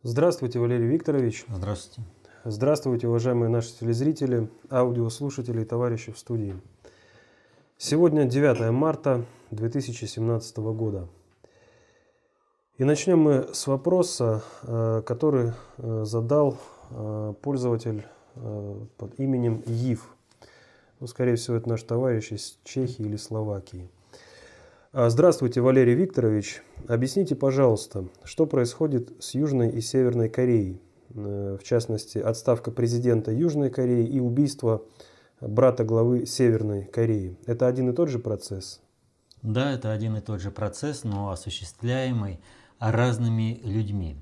Здравствуйте, Валерий Викторович. Здравствуйте. Здравствуйте, уважаемые наши телезрители, аудиослушатели и товарищи в студии. Сегодня 9 марта 2017 года. И начнем мы с вопроса, который задал пользователь под именем Ив. Ну, скорее всего, это наш товарищ из Чехии или Словакии. Здравствуйте, Валерий Викторович. Объясните, пожалуйста, что происходит с Южной и Северной Кореей? В частности, отставка президента Южной Кореи и убийство брата главы Северной Кореи. Это один и тот же процесс? Да, это один и тот же процесс, но осуществляемый разными людьми.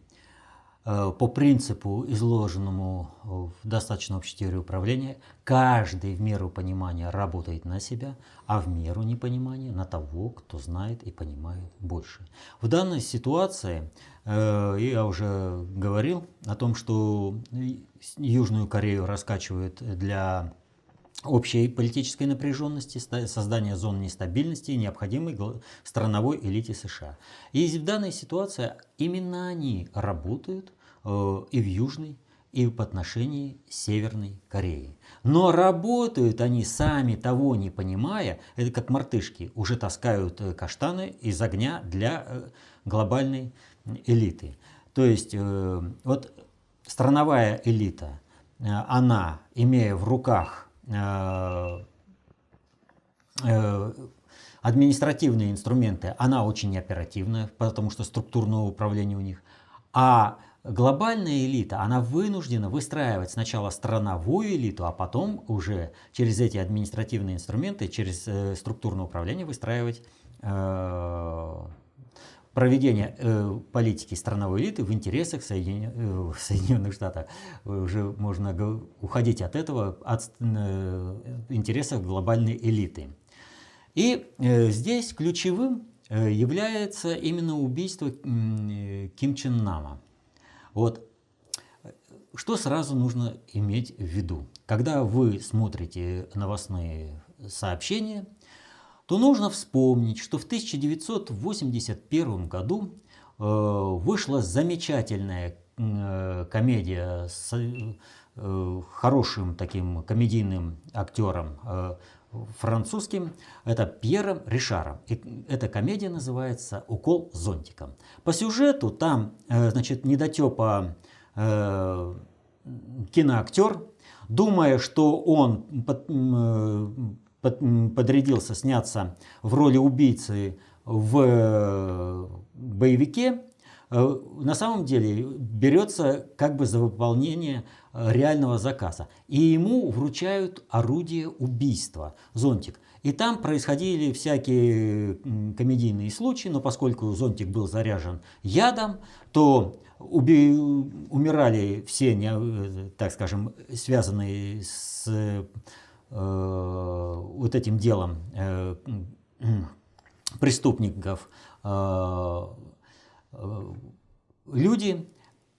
По принципу, изложенному в достаточно общей теории управления, каждый в меру понимания работает на себя, а в меру непонимания на того, кто знает и понимает больше. В данной ситуации я уже говорил о том, что Южную Корею раскачивают для общей политической напряженности, создания зон нестабильности и необходимой страновой элите США. И в данной ситуации именно они работают и в Южной, и в отношении Северной Кореи. Но работают они сами того не понимая, это как мартышки, уже таскают каштаны из огня для глобальной элиты. То есть вот страновая элита, она, имея в руках административные инструменты, она очень оперативная, потому что структурного управления у них. А глобальная элита, она вынуждена выстраивать сначала страновую элиту, а потом уже через эти административные инструменты, через структурное управление выстраивать проведение политики страновой элиты в интересах Соединенных Штатов. Уже можно уходить от этого, от интересов глобальной элиты. И здесь ключевым является именно убийство Ким Чен Нама. Вот. Что сразу нужно иметь в виду? Когда вы смотрите новостные сообщения, то нужно вспомнить, что в 1981 году вышла замечательная комедия с хорошим таким комедийным актером французским, это Пьером Ришаром. И эта комедия называется «Укол зонтиком». По сюжету там, значит, недотепа киноактер, думая, что он подрядился сняться в роли убийцы в боевике, на самом деле берется как бы за выполнение реального заказа. И ему вручают орудие убийства, зонтик. И там происходили всякие комедийные случаи, но поскольку зонтик был заряжен ядом, то умирали все, так скажем, связанные с вот этим делом преступников люди,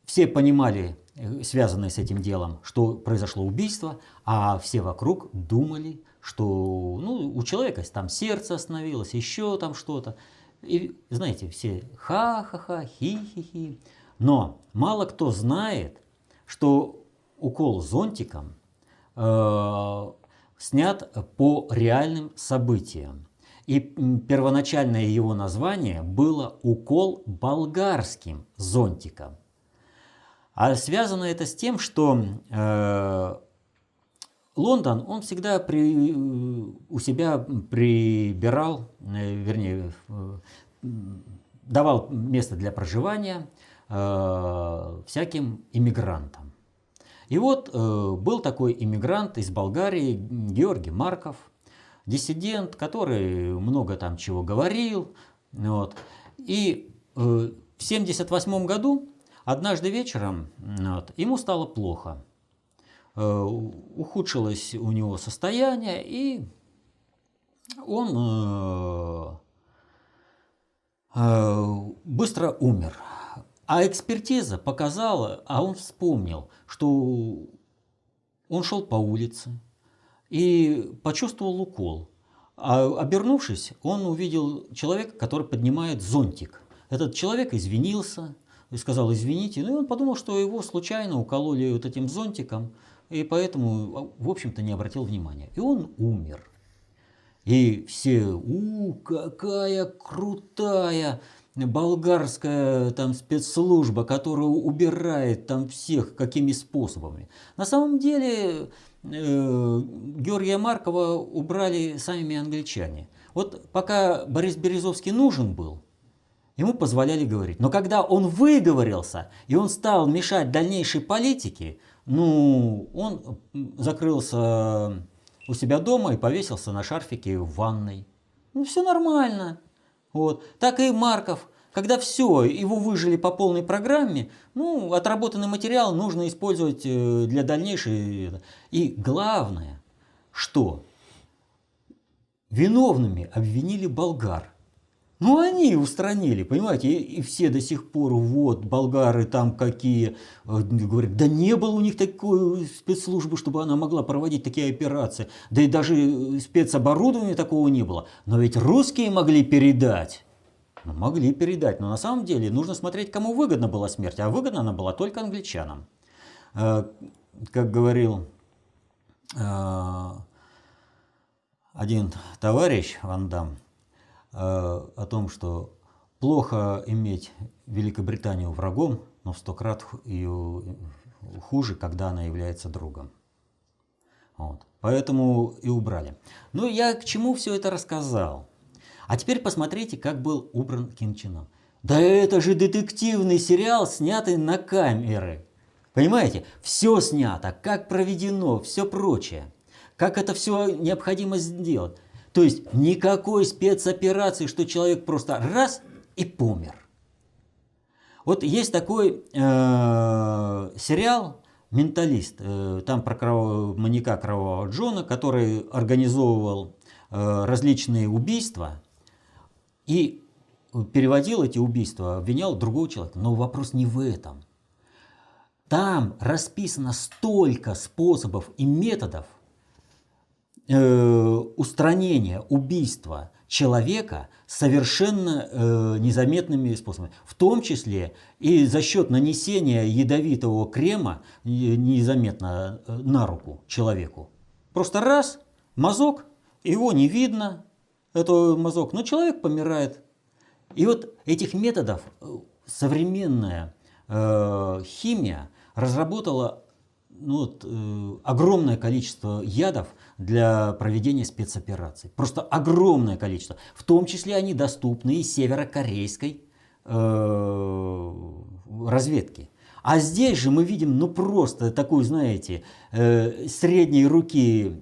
все понимали, связанные с этим делом, что произошло убийство, а все вокруг думали, что у человека там сердце остановилось, еще там что-то. И знаете, все ха-ха-ха, хи-хи-хи. Но мало кто знает, что укол зонтиком снят по реальным событиям. И первоначальное его название было «Укол болгарским зонтиком». А связано это с тем, что Лондон, он всегда у себя прибирал, вернее, давал место для проживания всяким иммигрантам. И вот был такой иммигрант из Болгарии, Георгий Марков, диссидент, который много там чего говорил. Вот. И в 1978 году однажды вечером ему стало плохо. Ухудшилось у него состояние, и он быстро умер. А экспертиза показала, а он вспомнил, что он шел по улице и почувствовал укол. А обернувшись, он увидел человека, который поднимает зонтик. Этот человек извинился, и сказал извините. Ну и он подумал, что его случайно укололи вот этим зонтиком, и поэтому, в общем-то, не обратил внимания. И он умер. И все, какая крутая болгарская там спецслужба, которая убирает там всех какими способами. На самом деле Георгия Маркова убрали сами англичане. Вот пока Борис Березовский нужен был, ему позволяли говорить. Но когда он выговорился, и он стал мешать дальнейшей политике, ну, он закрылся у себя дома и повесился на шарфике в ванной. Ну, все нормально. Вот. Так и Марков. Когда все, его выжили по полной программе, ну, отработанный материал нужно использовать для дальнейшей. И главное, что виновными обвинили болгар. Ну, они устранили, понимаете, и все до сих пор, вот, болгары там какие, говорят, да не было у них такой спецслужбы, чтобы она могла проводить такие операции, да и даже спецоборудования такого не было. Но ведь русские могли передать. Ну, могли передать, но на самом деле нужно смотреть, кому выгодна была смерть, а выгодна она была только англичанам. Как говорил один товарищ Ван Дам, о том, что плохо иметь Великобританию врагом, но в 100 крат ее хуже, когда она является другом. Вот. Поэтому и убрали. Ну, я к чему все это рассказал? А теперь посмотрите, как был убран Ким Чен Ын. Да это же детективный сериал, снятый на камеры. Понимаете? Все снято, как проведено, все прочее. Как это все необходимо сделать. То есть никакой спецоперации, что человек просто раз и помер. Вот есть такой сериал «Менталист». Там про маньяка Кровавого Джона, который организовывал различные убийства и переводил эти убийства, обвинял другого человека. Но вопрос не в этом. Там расписано столько способов и методов устранения убийства человека совершенно незаметными способами. В том числе и за счет нанесения ядовитого крема незаметно на руку человеку. Просто раз, мазок, его не видно, это мазок, но человек помирает. И вот этих методов современная химия разработала огромное количество ядов для проведения спецопераций. Просто огромное количество. В том числе они доступны и северокорейской разведке. А здесь же мы видим, просто такой, знаете, средней руки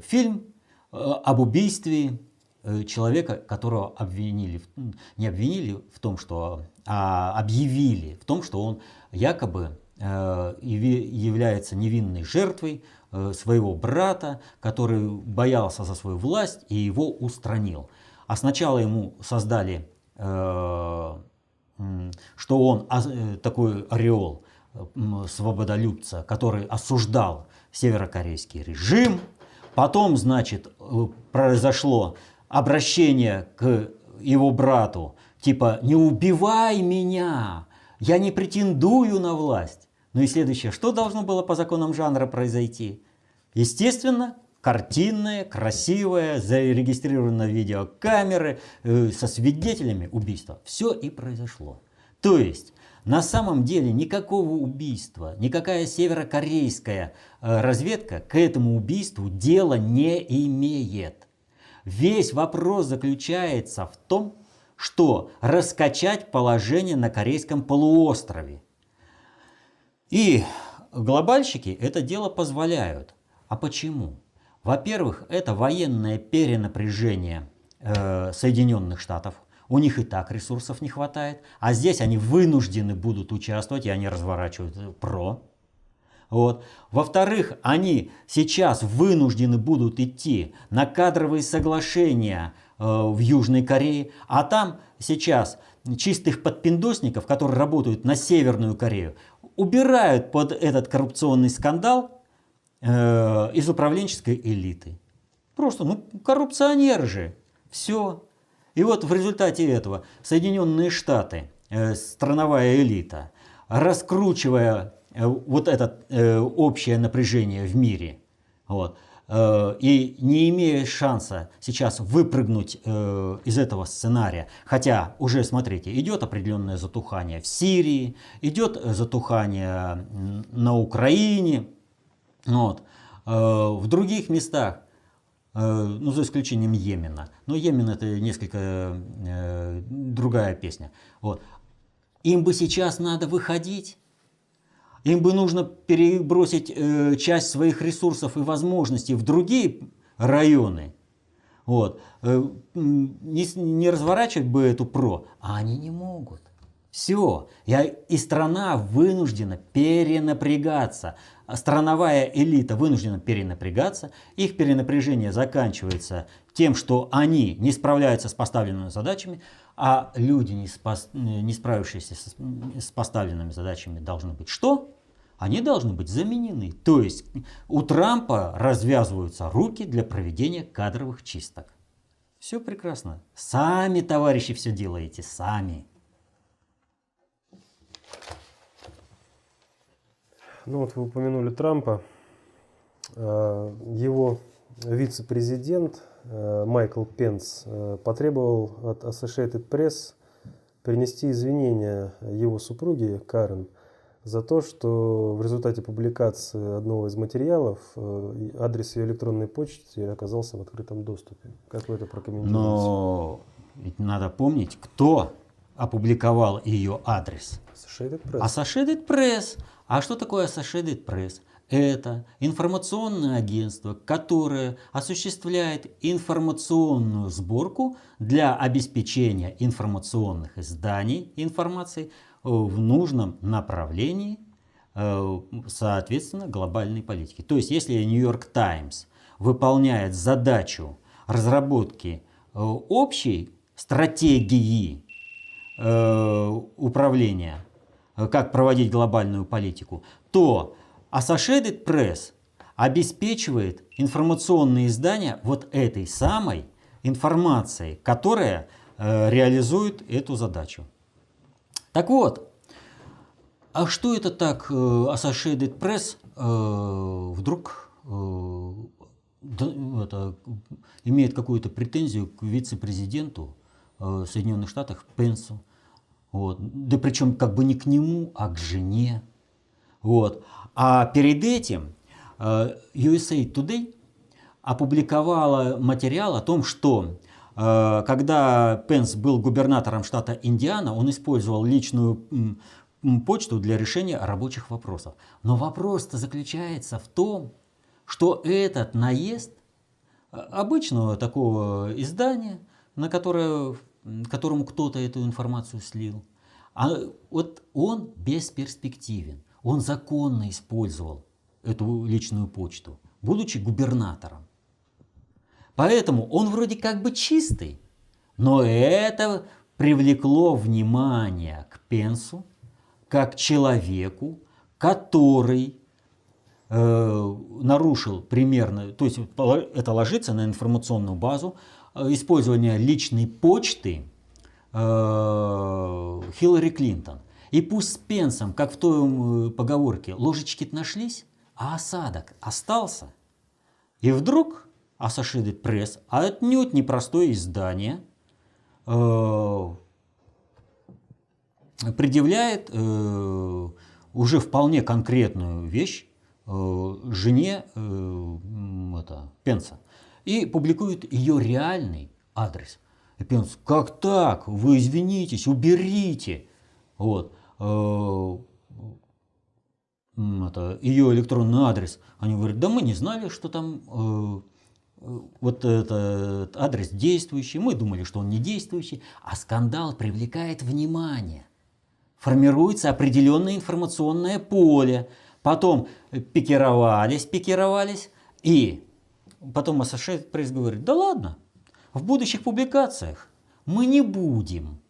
фильм об убийстве человека, которого обвинили, не обвинили в том, что, а объявили в том, что он якобы является невинной жертвой своего брата, который боялся за свою власть и его устранил. А сначала ему создали, что он такой ореол свободолюбца, который осуждал северокорейский режим. Потом, значит, произошло обращение к его брату, типа «не убивай меня, я не претендую на власть». Ну и следующее, что должно было по законам жанра произойти? Естественно, картинное, красивое, зарегистрировано видеокамеры со свидетелями убийства. Все и произошло. То есть, на самом деле, никакого убийства, никакая северокорейская разведка к этому убийству дела не имеет. Весь вопрос заключается в том, что раскачать положение на Корейском полуострове. И глобальщики это дело позволяют. А почему? Во-первых, это военное перенапряжение Соединенных Штатов. У них и так ресурсов не хватает. А здесь они вынуждены будут участвовать, и они разворачивают ПРО. Вот. Во-вторых, они сейчас вынуждены будут идти на кадровые соглашения в Южной Корее. А там сейчас чистых подпиндосников, которые работают на Северную Корею, убирают под этот коррупционный скандал из управленческой элиты. Просто, коррупционеры же. Все. И вот в результате этого Соединенные Штаты страновая элита, раскручивая вот это общее напряжение в мире, вот, и не имея шанса сейчас выпрыгнуть из этого сценария, хотя уже, смотрите, идет определенное затухание в Сирии, идет затухание на Украине, вот, в других местах, ну, за исключением Йемена, но Йемен это несколько другая песня, вот. Им бы сейчас надо выходить. Им бы нужно перебросить часть своих ресурсов и возможностей в другие районы. Вот. Не разворачивать бы эту а они не могут. Все. И страна вынуждена перенапрягаться. Страновая элита вынуждена перенапрягаться. Их перенапряжение заканчивается тем, что они не справляются с поставленными задачами, а люди, не справившиеся с поставленными задачами, должны быть что? Они должны быть заменены. То есть у Трампа развязываются руки для проведения кадровых чисток. Все прекрасно. Сами, товарищи, все делаете. Сами. Ну вот вы упомянули Трампа. Его вице-президент Майкл Пенс потребовал от Associated Press принести извинения его супруге Карен за то, что в результате публикации одного из материалов адрес ее электронной почты оказался в открытом доступе. Как вы это прокомментируете? Но ведь надо помнить, кто опубликовал ее адрес. Associated Press. Associated Press. А что такое Associated Press? Это информационное агентство, которое осуществляет информационную сборку для обеспечения информационных изданий информации в нужном направлении, соответственно, глобальной политики. То есть, если New York Times выполняет задачу разработки общей стратегии управления, как проводить глобальную политику, то Associated Press обеспечивает информационные издания вот этой самой информацией, которая реализует эту задачу. Так вот, а что это так Associated Press вдруг имеет какую-то претензию к вице-президенту Соединенных Штатов Пенсу? Вот. Да причем как бы не к нему, а к жене. Вот. А перед этим USA Today опубликовала материал о том, что когда Пенс был губернатором штата Индиана, он использовал личную почту для решения рабочих вопросов. Но вопрос-то заключается в том, что этот наезд обычного такого издания, которому кто-то эту информацию слил, вот он бесперспективен. Он законно использовал эту личную почту, будучи губернатором. Поэтому он вроде как бы чистый, но это привлекло внимание к Пенсу как человеку, который нарушил примерно, то есть это ложится на информационную базу, использования личной почты Хиллари Клинтон. И пусть с Пенсом, как в той поговорке, ложечки-то нашлись, а осадок остался. И вдруг Associated Press, а отнюдь непростое издание, предъявляет уже вполне конкретную вещь жене Пенса и публикует ее реальный адрес. И Пенс: как так? Вы извинитесь, уберите. Вот. Ее электронный адрес. Они говорят: да мы не знали, что там вот этот адрес действующий, мы думали, что он не действующий, а скандал привлекает внимание. Формируется определенное информационное поле, потом пикировались, и потом Associated Press говорит: да ладно, в будущих публикациях мы не будем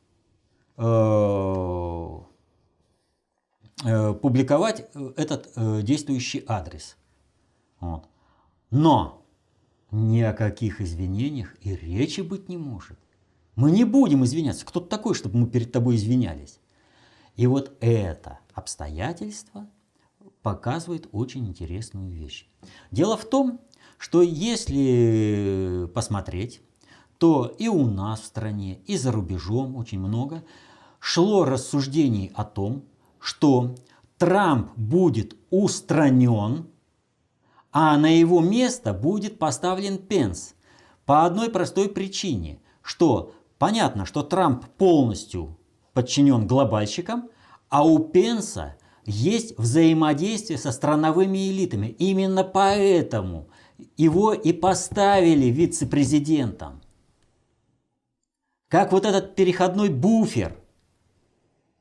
публиковать этот действующий адрес. Вот. Но ни о каких извинениях и речи быть не может. Мы не будем извиняться. Кто ты такой, чтобы мы перед тобой извинялись? И вот это обстоятельство показывает очень интересную вещь. Дело в том, что если посмотреть, то и у нас в стране, и за рубежом очень много шло рассуждений о том, что Трамп будет устранен, а на его место будет поставлен Пенс. По одной простой причине, что понятно, что Трамп полностью подчинен глобальщикам, а у Пенса есть взаимодействие со страновыми элитами. Именно поэтому его и поставили вице-президентом. Как вот этот переходной буфер,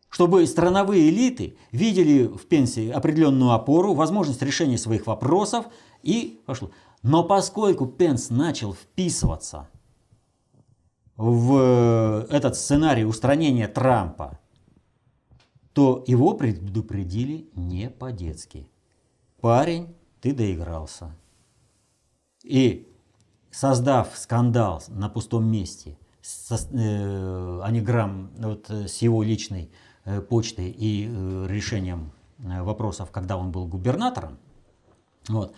чтобы страновые элиты видели в Пенсе определенную опору, возможность решения своих вопросов и пошло. Но поскольку Пенс начал вписываться в этот сценарий устранения Трампа, то его предупредили не по-детски. Парень, ты доигрался. И создав скандал на пустом месте с его личной почтой и решением вопросов, когда он был губернатором, вот,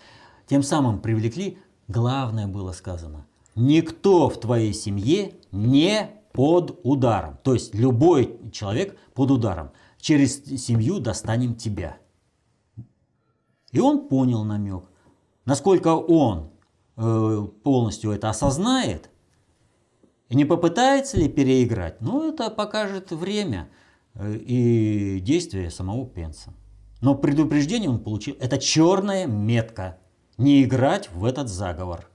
тем самым привлекли, главное было сказано, никто в твоей семье не под ударом. То есть любой человек под ударом. Через семью достанем тебя. И он понял намек. Насколько он полностью это осознает и не попытается ли переиграть, ну это покажет время и действия самого Пенса. Но предупреждение он получил. Это черная метка. Не играть в этот заговор.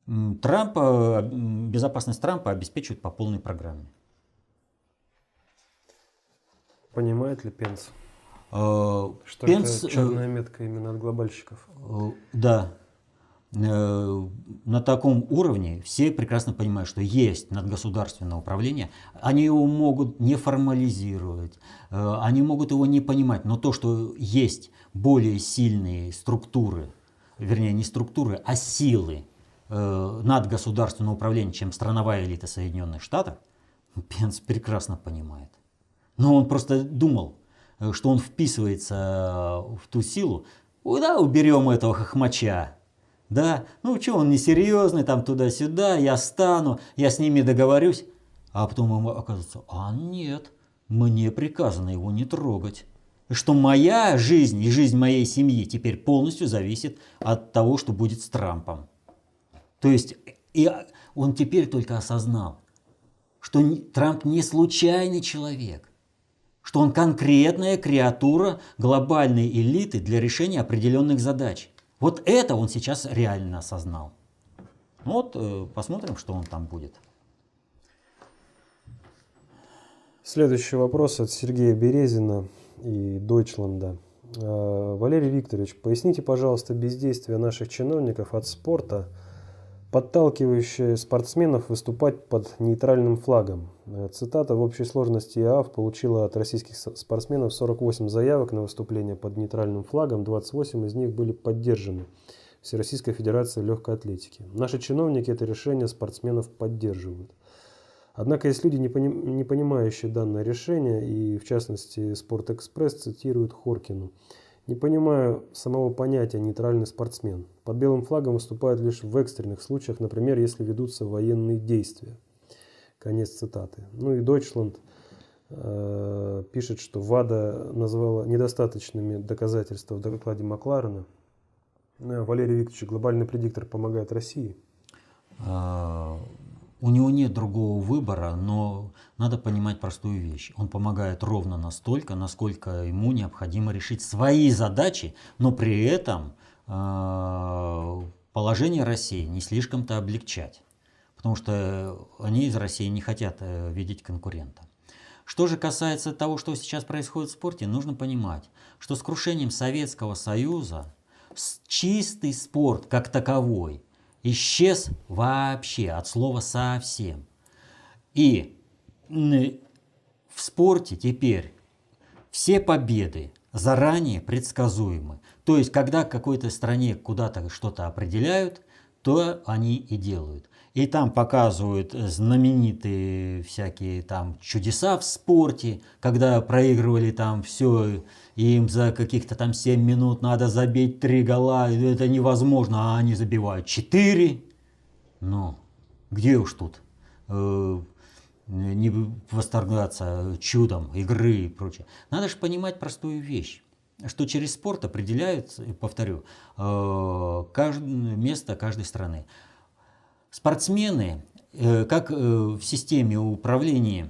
Безопасность Трампа обеспечивают по полной программе. Понимает ли Пенс, что Пенс, это черная метка именно от глобальщиков? Да. На таком уровне все прекрасно понимают, что есть надгосударственное управление. Они его могут не формализировать, они могут его не понимать. Но то, что есть более сильные структуры, вернее не структуры, а силы надгосударственного управления, чем страновая элита Соединенных Штатов, Пенс прекрасно понимает. Но он просто думал, что он вписывается в ту силу. Да, уберем этого хохмача. Да, ну что, он несерьезный, там туда-сюда, я стану, я с ними договорюсь. А потом ему оказывается, нет, мне приказано его не трогать. Что моя жизнь и жизнь моей семьи теперь полностью зависит от того, что будет с Трампом. То есть и он теперь только осознал, что Трамп не случайный человек, что он конкретная креатура глобальной элиты для решения определенных задач. Вот это он сейчас реально осознал. Вот посмотрим, что он там будет. Следующий вопрос от Сергея Березина и Дойчланда. Валерий Викторович, поясните, пожалуйста, бездействие наших чиновников от спорта, подталкивающее спортсменов выступать под нейтральным флагом. Цитата: в общей сложности ИААФ получила от российских спортсменов 48 заявок на выступление под нейтральным флагом, 28 из них были поддержаны Всероссийской Федерацией легкой атлетики. Наши чиновники это решение спортсменов поддерживают. Однако есть люди, не понимающие данное решение, и в частности Спортэкспресс цитирует Хоркину. Не понимаю самого понятия «нейтральный спортсмен». Под белым флагом выступают лишь в экстренных случаях, например, если ведутся военные действия. Конец цитаты. Ну и Дойчланд пишет, что ВАДА назвала недостаточными доказательства в докладе Макларена. Валерий Викторович, глобальный предиктор помогает России? У него нет другого выбора, но надо понимать простую вещь. Он помогает ровно настолько, насколько ему необходимо решить свои задачи, но при этом положение России не слишком-то облегчать. Потому что они из России не хотят видеть конкурента. Что же касается того, что сейчас происходит в спорте, нужно понимать, что с крушением Советского Союза чистый спорт как таковой исчез вообще, от слова совсем. И в спорте теперь все победы заранее предсказуемы. То есть, когда какой-то стране куда-то что-то определяют, то они и делают. И там показывают знаменитые всякие там чудеса в спорте, когда проигрывали там все, им за каких-то там 7 минут надо забить 3 гола, это невозможно, а они забивают 4. Ну, где уж тут не восторгаться чудом игры и прочее. Надо же понимать простую вещь, что через спорт определяют, повторю, место каждой страны. Спортсмены, как в системе управления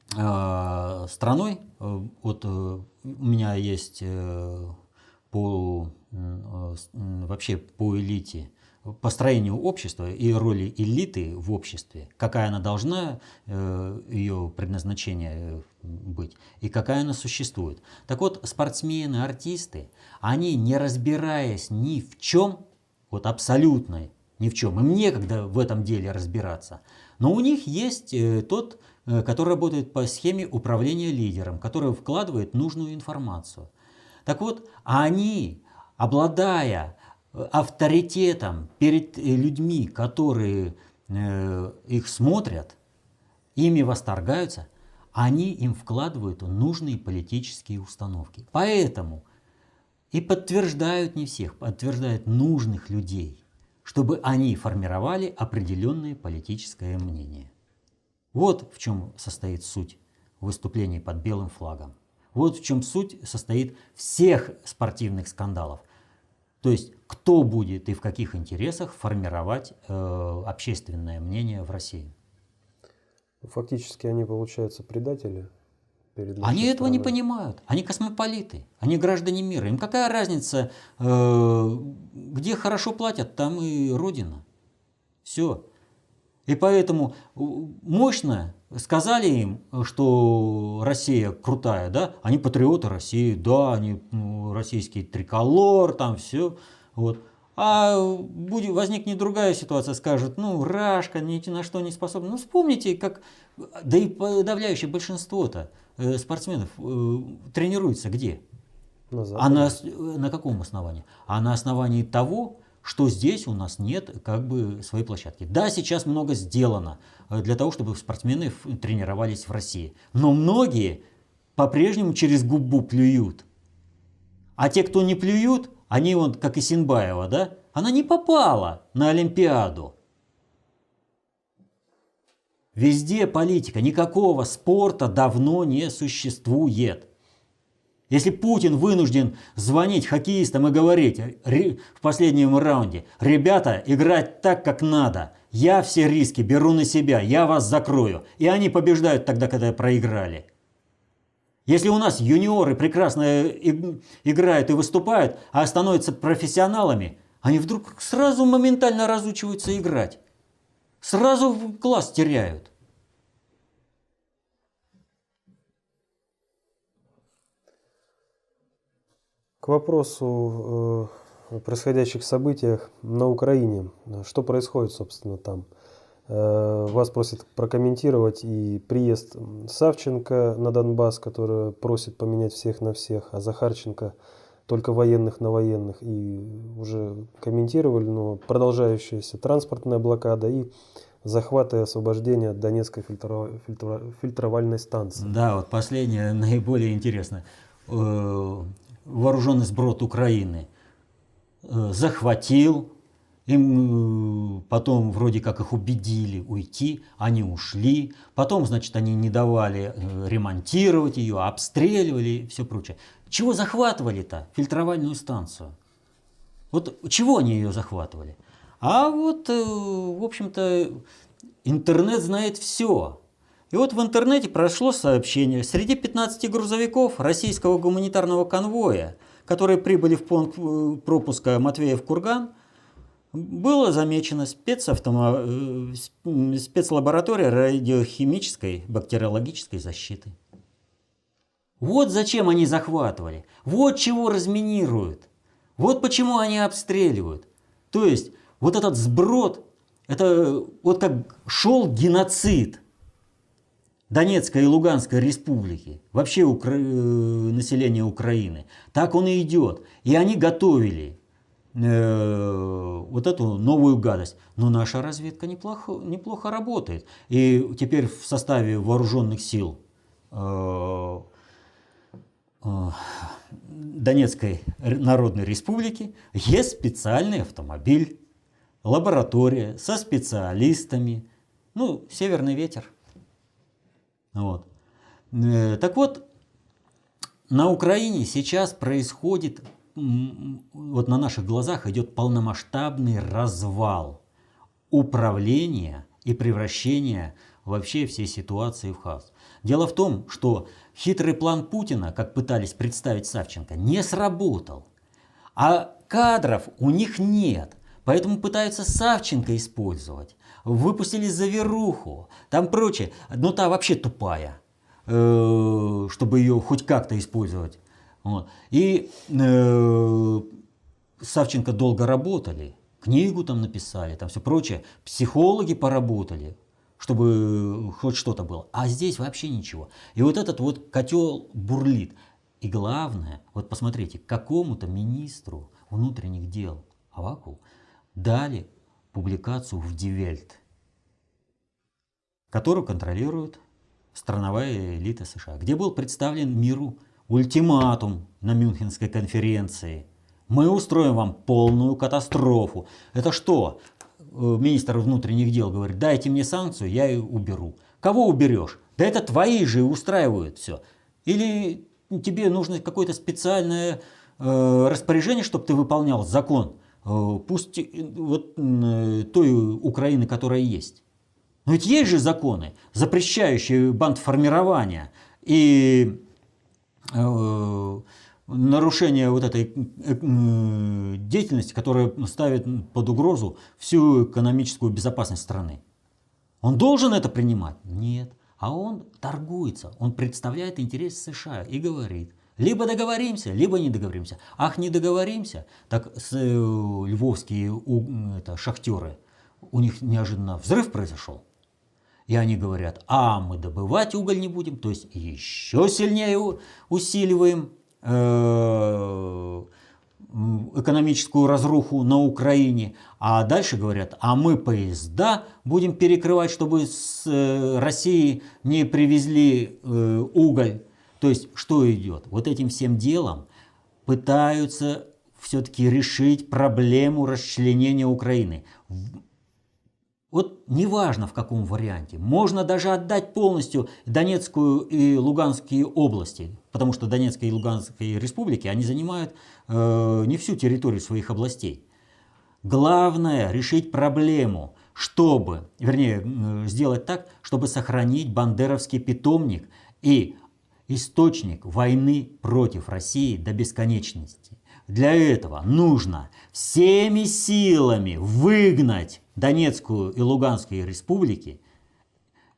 страной, вот у меня есть вообще по элите, построению общества и роли элиты в обществе, какая она должна, ее предназначение быть, и какая она существует. Так вот, спортсмены, артисты, они, не разбираясь ни в чем, вот абсолютно ни в чем, им некогда в этом деле разбираться, но у них есть тот, который работает по схеме управления лидером, который вкладывает нужную информацию. Так вот, они, обладая авторитетом перед людьми, которые их смотрят, ими восторгаются, они им вкладывают нужные политические установки. Поэтому и подтверждают не всех, подтверждают нужных людей, чтобы они формировали определенное политическое мнение. Вот в чем состоит суть выступлений под белым флагом. Вот в чем суть состоит всех спортивных скандалов. То есть, кто будет и в каких интересах формировать общественное мнение в России. Фактически они, получаются, предатели перед нашей Они этого не страной. понимают. Они космополиты. Они граждане мира. Им какая разница, где хорошо платят, там и родина. Все. И поэтому мощно сказали им, что Россия крутая, да? Они патриоты России, да, они российский триколор, там все. Вот. А возникнет другая ситуация, скажут, ну, Рашка ни на что не способна. Ну, вспомните, как, да и подавляющее большинство-то спортсменов тренируется где? На А Западе. на каком основании? А на основании того, что здесь у нас нет как бы своей площадки. Да, сейчас много сделано для того, чтобы спортсмены тренировались в России. Но многие по-прежнему через губу плюют. А те, кто не плюют, они вот, как и Синбаева, да? Она не попала на Олимпиаду. Везде политика, никакого спорта давно не существует. Если Путин вынужден звонить хоккеистам и говорить в последнем раунде: ребята, играть так, как надо, я все риски беру на себя, я вас закрою. И они побеждают тогда, когда проиграли. Если у нас юниоры прекрасно играют и выступают, а становятся профессионалами, они вдруг сразу моментально разучиваются играть. Сразу класс теряют. К вопросу о происходящих событиях на Украине. Что происходит, собственно, там? Вас просят прокомментировать и приезд Савченко на Донбасс, который просит поменять всех на всех, а Захарченко только военных на военных. И уже комментировали, но продолжающаяся транспортная блокада и захват и освобождение от Донецкой фильтровальной станции. Да, вот последнее наиболее интересно. Вооруженный сброд Украины захватил, им потом вроде как их убедили уйти, они ушли, потом, значит, они не давали ремонтировать ее, обстреливали и все прочее. Чего захватывали-то фильтровальную станцию? Вот чего они ее захватывали? А вот, в общем-то, интернет знает все. И вот в интернете прошло сообщение: среди 15 грузовиков российского гуманитарного конвоя, которые прибыли в пункт пропуска Матвеев-Курган, было замечено спецлаборатория радиохимической бактериологической защиты. Вот зачем они захватывали, вот чего разминируют, вот почему они обстреливают. То есть вот этот сброд, это вот как шел геноцид Донецкой и Луганской республики, вообще населения Украины. Так он и идет. И они готовили вот эту новую гадость. Но наша разведка неплохо работает. И теперь в составе вооруженных сил Донецкой Народной Республики есть специальный автомобиль, лаборатория со специалистами, ну, «Северный ветер». Вот. Так вот, на Украине сейчас происходит, вот на наших глазах идет полномасштабный развал управления и превращения вообще всей ситуации в хаос. Дело в том, что хитрый план Путина, как пытались представить Савченко, не сработал. А кадров у них нет. Поэтому пытаются Савченко использовать. Выпустили заверуху, там прочее. Но та вообще тупая, чтобы ее хоть как-то использовать. Вот. И Савченко долго работали, книгу там написали, там все прочее. Психологи поработали, чтобы хоть что-то было. А здесь вообще ничего. И вот этот вот котел бурлит. И главное, вот посмотрите, какому-то министру внутренних дел Авакову дали публикацию в Die Welt, которую контролирует страновая элита США, где был представлен миру ультиматум на Мюнхенской конференции. Мы устроим вам полную катастрофу. Это что? Министр внутренних дел говорит, дайте мне санкцию, я ее уберу. Кого уберешь? Да это твои же устраивают все. Или тебе нужно какое-то специальное распоряжение, чтобы ты выполнял закон, пусть вот той Украины, которая есть. Но ведь есть же законы, запрещающие бандформирование и нарушение вот этой деятельности, которая ставит под угрозу всю экономическую безопасность страны. Он должен это принимать? Нет. А он торгуется, он представляет интересы США и говорит, либо договоримся, либо не договоримся. Ах, не договоримся, так львовские шахтеры, у них неожиданно взрыв произошел. И они говорят, а мы добывать уголь не будем, то есть еще сильнее усиливаем экономическую разруху на Украине. А дальше говорят, а мы поезда будем перекрывать, чтобы с России не привезли уголь. То есть что идет? Вот этим всем делом пытаются все-таки решить проблему расчленения Украины. Вот неважно в каком варианте. Можно даже отдать полностью Донецкую и Луганские области, потому что Донецкая и Луганская республики, они занимают не всю территорию своих областей. Главное решить проблему, чтобы, вернее, сделать так, чтобы сохранить бандеровский питомник и источник войны против России до бесконечности. Для этого нужно всеми силами выгнать Донецкую и Луганские республики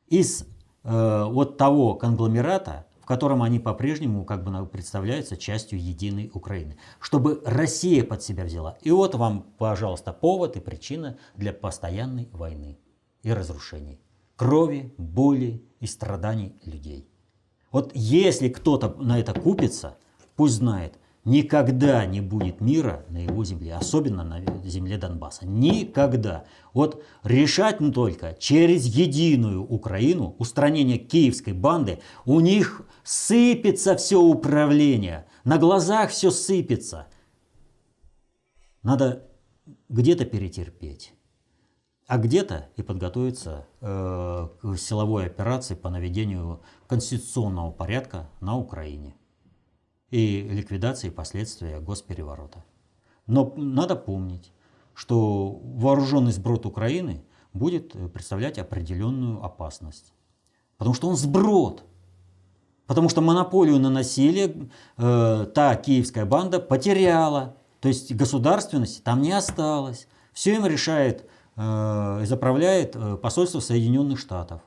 из вот того конгломерата, в котором они по-прежнему как бы представляются частью единой Украины, чтобы Россия под себя взяла. И вот вам, пожалуйста, повод и причина для постоянной войны и разрушений, крови, боли и страданий людей. Вот если кто-то на это купится, пусть знает, никогда не будет мира на его земле, особенно на земле Донбасса. Никогда. Вот решать только через единую Украину, устранение киевской банды, у них сыпется все управление, на глазах все сыпется. Надо где-то перетерпеть, а где-то и подготовиться к силовой операции по наведению конституционного порядка на Украине и ликвидации последствий госпереворота. Но надо помнить, что вооруженный сброд Украины будет представлять определенную опасность. Потому что он сброд. Потому что монополию на насилие та киевская банда потеряла. То есть государственности там не осталось. Все им решает и заправляет посольство Соединенных Штатов.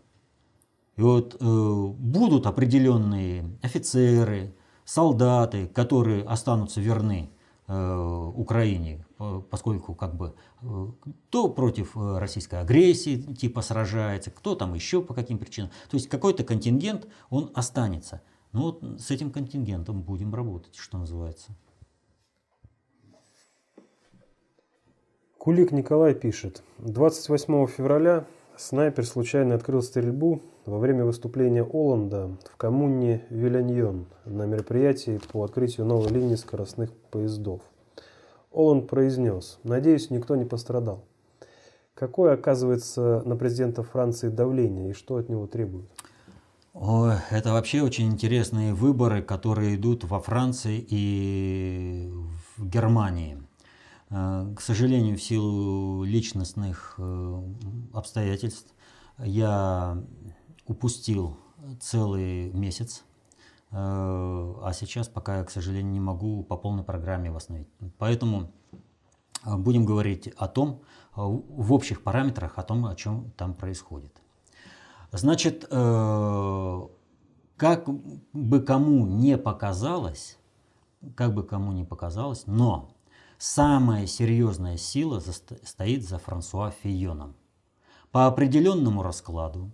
И вот будут определенные офицеры, солдаты, которые останутся верны Украине, поскольку как бы кто против российской агрессии типа сражается, кто там еще по каким причинам. То есть какой-то контингент, он останется. Ну вот с этим контингентом будем работать, что называется. Кулик Николай пишет. 28 февраля снайпер случайно открыл стрельбу во время выступления Оланда в коммуне Виляньон на мероприятии по открытию новой линии скоростных поездов. Оланд произнес: «Надеюсь, никто не пострадал». Какое оказывается на президента Франции давление и что от него требуют? Ой, это вообще очень интересные выборы, которые идут во Франции и в Германии. К сожалению, в силу личностных обстоятельств я упустил целый месяц, а сейчас пока я, к сожалению, не могу по полной программе восстановить. Поэтому будем говорить о том, в общих параметрах, о том, о чем там происходит. Значит, как бы кому не показалось, но самая серьезная сила стоит за Франсуа Фийоном. По определенному раскладу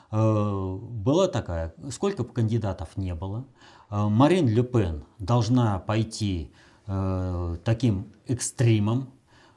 была такая, сколько бы кандидатов не было, Марин Ле Пен должна пойти таким экстримом,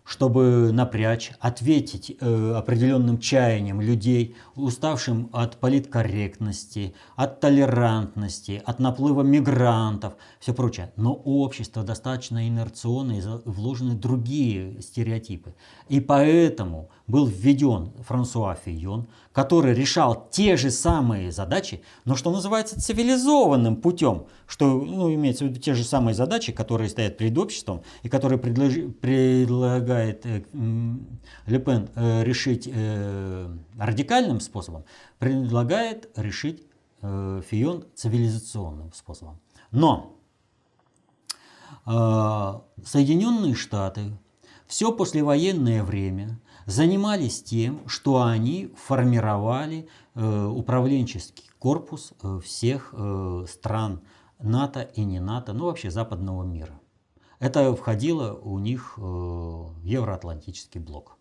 чтобы напрячь, ответить определенным чаяниям людей, уставшим от политкорректности, от толерантности, от наплыва мигрантов, все прочее. Но общество достаточно инерционно и вложены другие стереотипы. И поэтому был введен Франсуа Фийон, который решал те же самые задачи, но, что называется, цивилизованным путем, что имеется в виду те же самые задачи, которые стоят перед обществом и которые предлагает Ле Пен решить радикальным способом, предлагает решить Фийон цивилизационным способом. Но Соединенные Штаты все послевоенное время занимались тем, что они формировали управленческий корпус всех стран НАТО и не НАТО, вообще западного мира. Это входило у них в Евроатлантический блок.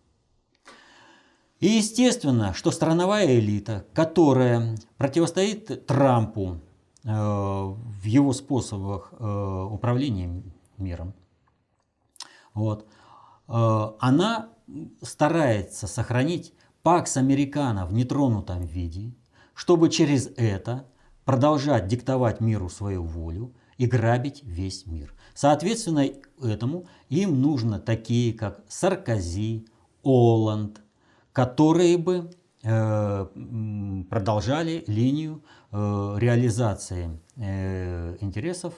И естественно, что страновая элита, которая противостоит Трампу в его способах управления миром, она старается сохранить Пакс Американо в нетронутом виде, чтобы через это продолжать диктовать миру свою волю и грабить весь мир. Соответственно, этому им нужно такие, как Саркози, Оланд, которые бы продолжали линию реализации интересов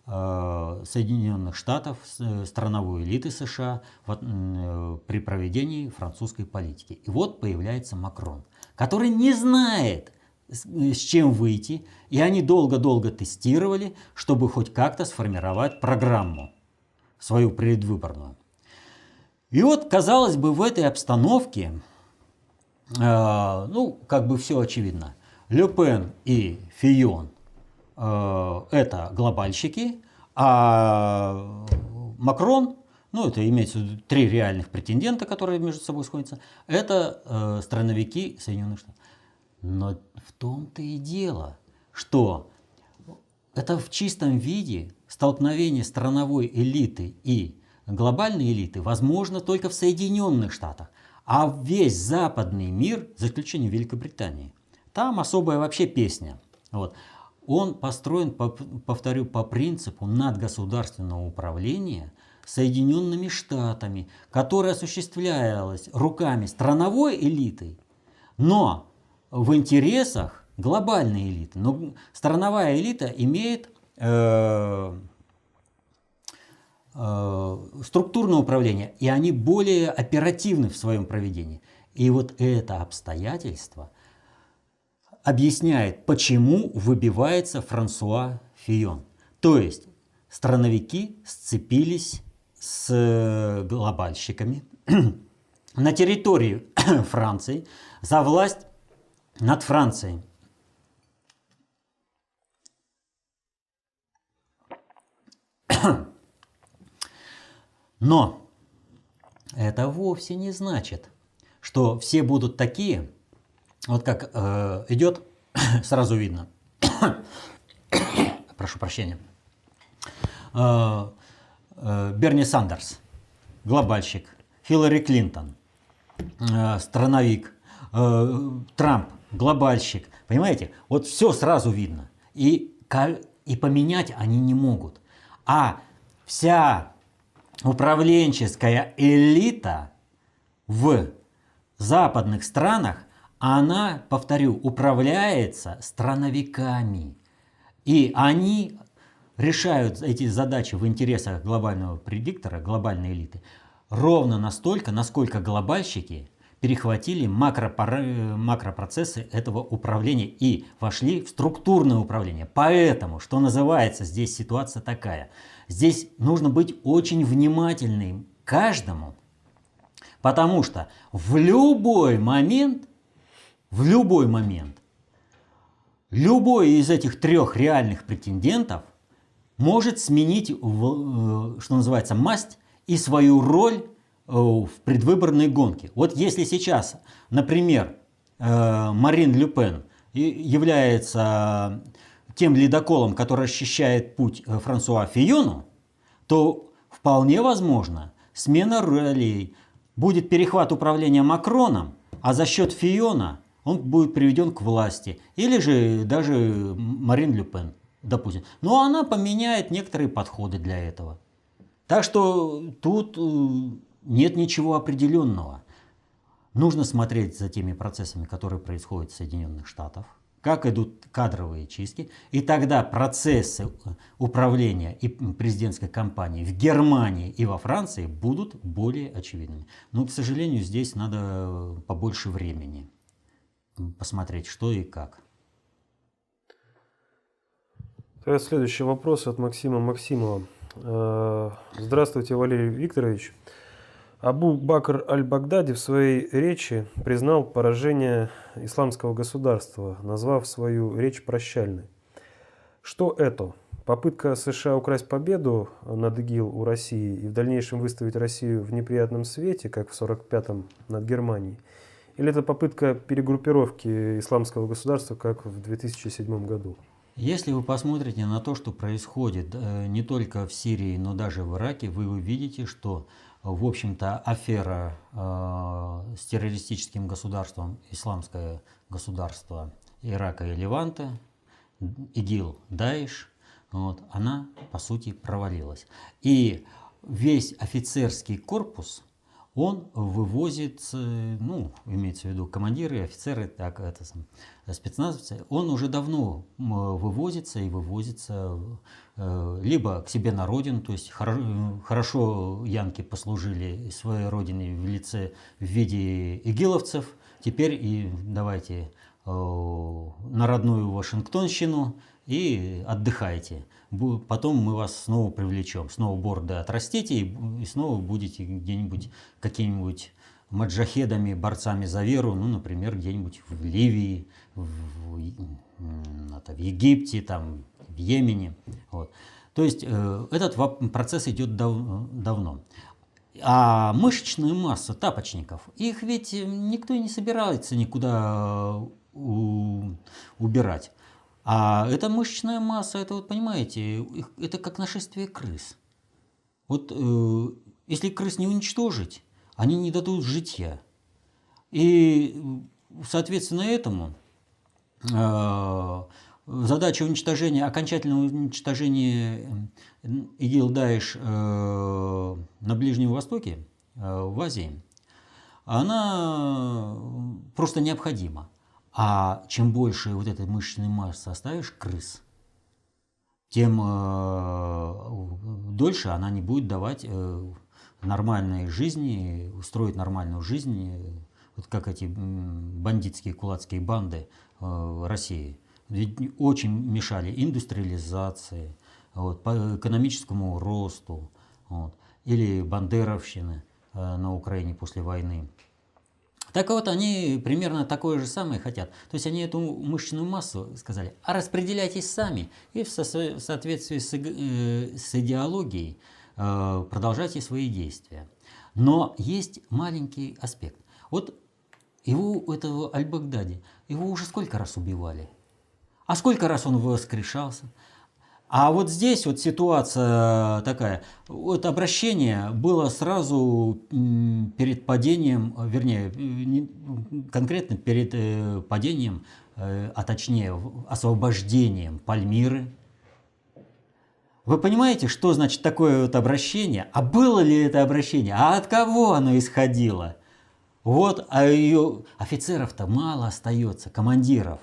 Соединенных Штатов, страновой элиты США при проведении французской политики. И вот появляется Макрон, который не знает, с чем выйти, и они долго-долго тестировали, чтобы хоть как-то сформировать программу свою предвыборную. И вот, казалось бы, в этой обстановке, все очевидно. Ле Пен и Фийон это глобальщики, а Макрон, это имеется в виду три реальных претендента, которые между собой сходятся, это страновики Соединенных Штатов. Но в том-то и дело, что это в чистом виде столкновение страновой элиты и глобальной элиты возможно только в Соединенных Штатах. А весь западный мир, за исключением Великобритании, там особая вообще песня. Он построен, повторю, по принципу надгосударственного управления Соединенными Штатами, которое осуществлялось руками страновой элиты, но в интересах глобальной элиты. Но страновая элита имеет структурное управление, и они более оперативны в своем проведении. И вот это обстоятельство объясняет, почему выбивается Франсуа Фийон. То есть страновики сцепились с глобальщиками на территории Франции за власть над Францией. Но это вовсе не значит, что все будут такие, как идет, сразу видно, прошу прощения, Берни Сандерс, глобальщик, Хиллари Клинтон, страновик, Трамп, глобальщик. Понимаете? Вот все сразу видно. И поменять они не могут. А вся управленческая элита в западных странах, она, повторю, управляется страновиками. И они решают эти задачи в интересах глобального предиктора, глобальной элиты, ровно настолько, насколько глобальщики перехватили макропроцессы этого управления и вошли в структурное управление. Поэтому, что называется, здесь ситуация такая. Здесь нужно быть очень внимательным каждому, потому что в любой момент, любой из этих трех реальных претендентов может сменить, что называется, масть и свою роль в предвыборной гонке. Вот если сейчас, например, Марин Ле Пен является тем ледоколом, который расчищает путь Франсуа Фийону, то вполне возможно смена ролей. Будет перехват управления Макроном, а за счет Фийона он будет приведен к власти. Или же даже Марин Ле Пен, допустим. Но она поменяет некоторые подходы для этого. Так что тут нет ничего определенного. Нужно смотреть за теми процессами, которые происходят в Соединенных Штатах, как идут кадровые чистки, и тогда процессы управления и президентской кампании в Германии и во Франции будут более очевидными. Но, к сожалению, здесь надо побольше времени посмотреть, что и как. Тогда следующий вопрос от Максима Максимова. Здравствуйте, Валерий Викторович. Абу Бакр аль-Багдади в своей речи признал поражение исламского государства, назвав свою речь прощальной. Что это? Попытка США украсть победу над ИГИЛ у России и в дальнейшем выставить Россию в неприятном свете, как в 1945-м над Германией? Или это попытка перегруппировки исламского государства, как в 2007 году? Если вы посмотрите на то, что происходит не только в Сирии, но даже в Ираке, вы увидите, что, в общем-то, афера с террористическим государством, исламское государство Ирака и Леванта, ИГИЛ, Даиш, она, по сути, провалилась. И весь офицерский корпус, он вывозит, имеется в виду командиры, офицеры, так, спецназовцы, он уже давно вывозится либо к себе на родину, то есть хорошо янки послужили своей родине в виде игиловцев, теперь и давайте на родную Вашингтонщину и отдыхайте. Потом мы вас снова привлечем, снова бороды отрастите и снова будете где-нибудь какими-нибудь маджахедами, борцами за веру, например, где-нибудь в Ливии, в Египте, там, в Йемене. Вот. То есть этот процесс идет давно. А мышечная масса тапочников, их ведь никто и не собирается никуда убирать. А эта мышечная масса, это вот понимаете, это как нашествие крыс. Вот если крыс не уничтожить, они не дадут житья. И соответственно этому задача уничтожения, окончательного уничтожения ИГИЛ Даиш на Ближнем Востоке, в Азии, она просто необходима. А чем больше вот этой мышечной массы оставишь крыс, тем дольше она не будет давать нормальной жизни, устроить нормальную жизнь, вот как эти бандитские кулацкие банды России. Ведь очень мешали индустриализации, по экономическому росту, или бандеровщины на Украине после войны. Так вот, они примерно такое же самое хотят. То есть они эту мышечную массу сказали, а распределяйтесь сами и в соответствии с идеологией продолжайте свои действия. Но есть маленький аспект. Вот этого аль-Багдади, его уже сколько раз убивали? А сколько раз он воскрешался? А вот здесь вот ситуация такая. Вот обращение было сразу перед падением, вернее, конкретно перед падением, а точнее освобождением Пальмиры. Вы понимаете, что значит такое вот обращение? А было ли это обращение? А от кого оно исходило? Вот, а ее офицеров-то мало остается, командиров.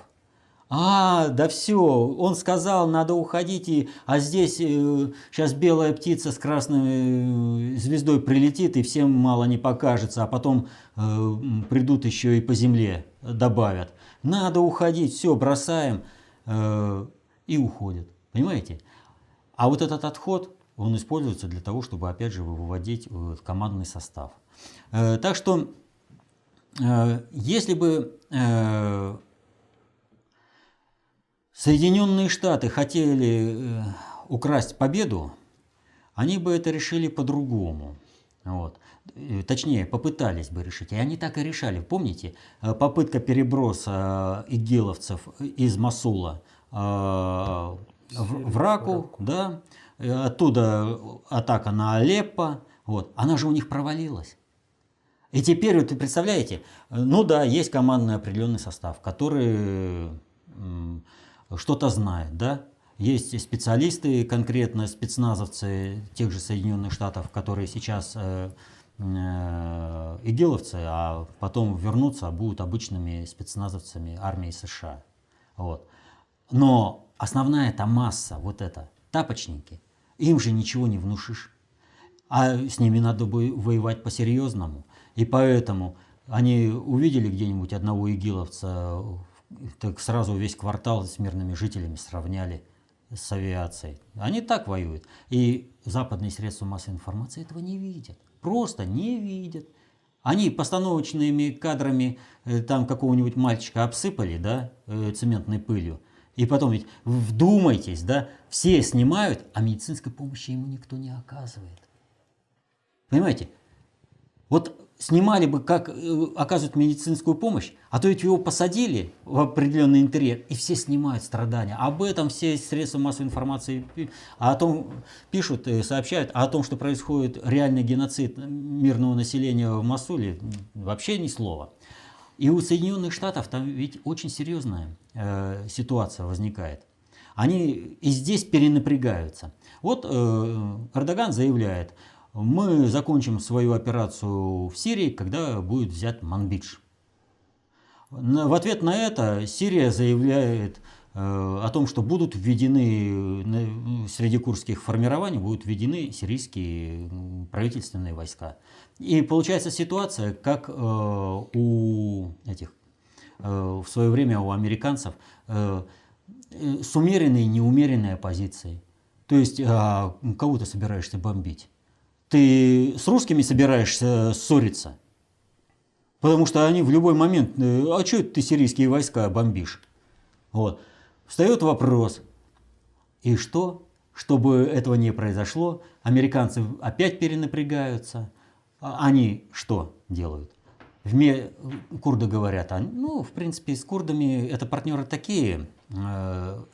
Да все, он сказал, надо уходить, а здесь сейчас белая птица с красной звездой прилетит, и всем мало не покажется, а потом придут еще и по земле добавят. Надо уходить, все, бросаем, и уходят. Понимаете? А вот этот отход, он используется для того, чтобы, опять же, выводить командный состав. Так что, если бы Соединенные Штаты хотели украсть победу, они бы это решили по-другому. Вот. Точнее, попытались бы решить. И они так и решали. Помните, попытка переброса игиловцев из Мосула в Раку, да? Оттуда атака на Алеппо, вот. Она же у них провалилась. И теперь, вот, вы представляете, ну да, есть командный определенный состав, который что-то знает, да? Есть специалисты, конкретно спецназовцы тех же Соединенных Штатов, которые сейчас игиловцы, а потом вернутся, будут обычными спецназовцами армии США. Вот. Но основная-то масса, вот это, тапочники, им же ничего не внушишь. А с ними надо бы воевать по-серьезному. И поэтому они увидели где-нибудь одного игиловца, так сразу весь квартал с мирными жителями сравняли с авиацией. Они так воюют. И западные средства массовой информации этого не видят. Просто не видят. Они постановочными кадрами там какого-нибудь мальчика обсыпали, да, цементной пылью. И потом ведь вдумайтесь, да, все снимают, а медицинской помощи ему никто не оказывает. Понимаете? Вот снимали бы, как оказывают медицинскую помощь, а то ведь его посадили в определенный интерьер, и все снимают страдания. Об этом все средства массовой информации о том пишут, сообщают, а о том, что происходит реальный геноцид мирного населения в Мосуле, вообще ни слова. И у Соединенных Штатов там ведь очень серьезная ситуация возникает. Они и здесь перенапрягаются. Вот Эрдоган заявляет: мы закончим свою операцию в Сирии, когда будет взят Манбидж. В ответ на это Сирия заявляет о том, что будут введены, среди курдских формирований будут введены сирийские правительственные войска. И получается ситуация, как у этих, в свое время у американцев, с умеренной и неумеренной оппозицией. То есть, кого ты собираешься бомбить? Ты с русскими собираешься ссориться? Потому что они в любой момент: а что ты сирийские войска бомбишь? Вот. Встает вопрос. И что? Чтобы этого не произошло, американцы опять перенапрягаются. Они что делают? Курды говорят, ну, в принципе, с курдами это партнеры такие